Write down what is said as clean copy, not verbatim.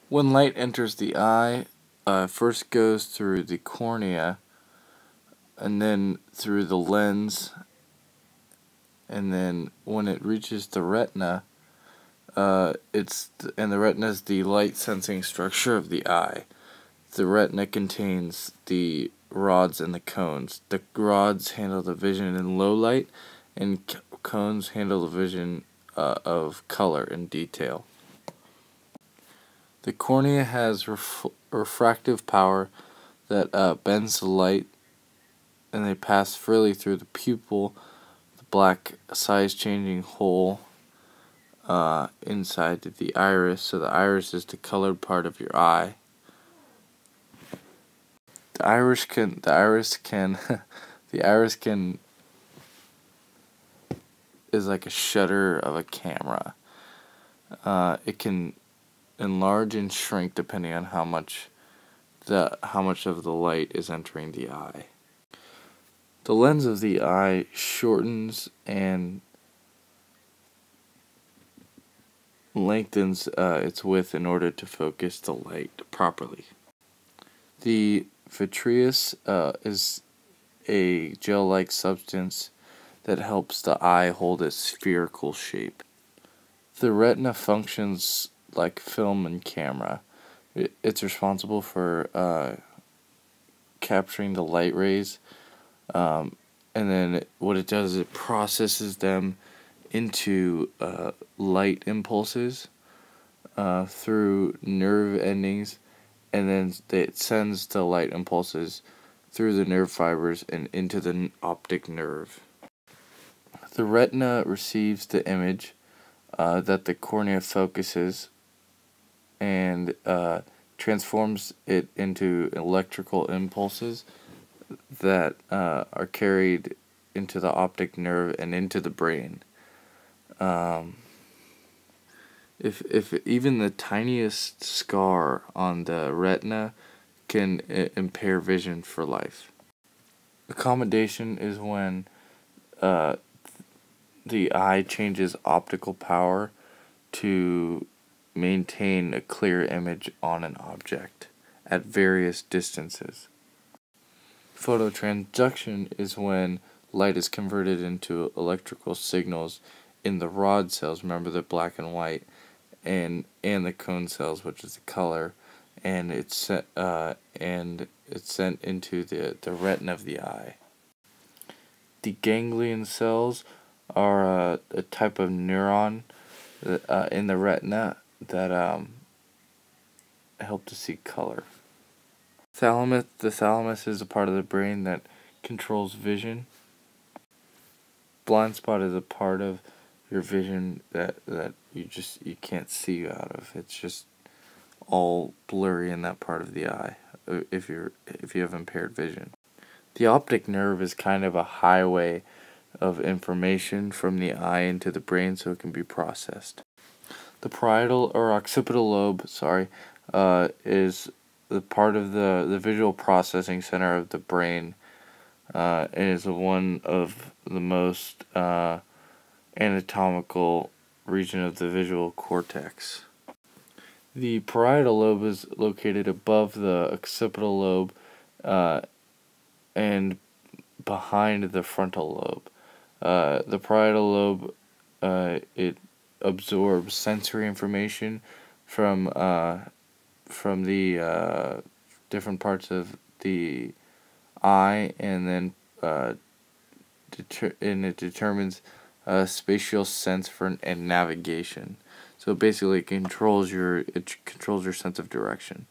When light enters the eye, first goes through the cornea, and then through the lens, and then when it reaches the retina, and the retina is the light sensing structure of the eye. The retina contains the rods and the cones. The rods handle the vision in low light, and cones handle the vision of color and detail. The cornea has refractive power that bends the light, and they pass freely through the pupil, the black size-changing hole inside the iris. So the iris is the colored part of your eye. The iris can the iris can is like a shutter of a camera. It can enlarge and shrink depending on how much of the light is entering the eye. The lens of the eye shortens and lengthens its width in order to focus the light properly. The vitreous is a gel-like substance that helps the eye hold its spherical shape. The retina functions like film and camera. It's responsible for capturing the light rays, and then what it does is it processes them into light impulses through nerve endings, and then it sends the light impulses through the nerve fibers and into the optic nerve. The retina receives the image that the cornea focuses and transforms it into electrical impulses that are carried into the optic nerve and into the brain. If even the tiniest scar on the retina can impair vision for life. Accommodation is when the eye changes optical power to maintain a clear image on an object at various distances. Phototransduction is when light is converted into electrical signals in the rod cells, remember the black and white, and the cone cells, which is the color, and it's sent into the retina of the eye. The ganglion cells are a type of neuron in the retina that help to see color. The thalamus is a part of the brain that controls vision. Blind spot is a part of your vision that you can't see out of. It's just all blurry in that part of the eye if you have impaired vision. The optic nerve is kind of a highway of information from the eye into the brain so it can be processed. The parietal or occipital lobe, is the part of the visual processing center of the brain, and is one of the most anatomical region of the visual cortex. The parietal lobe is located above the occipital lobe and behind the frontal lobe. The parietal lobe it absorbs sensory information from the different parts of the eye, and then it determines spatial sense and navigation. So basically, it controls your sense of direction.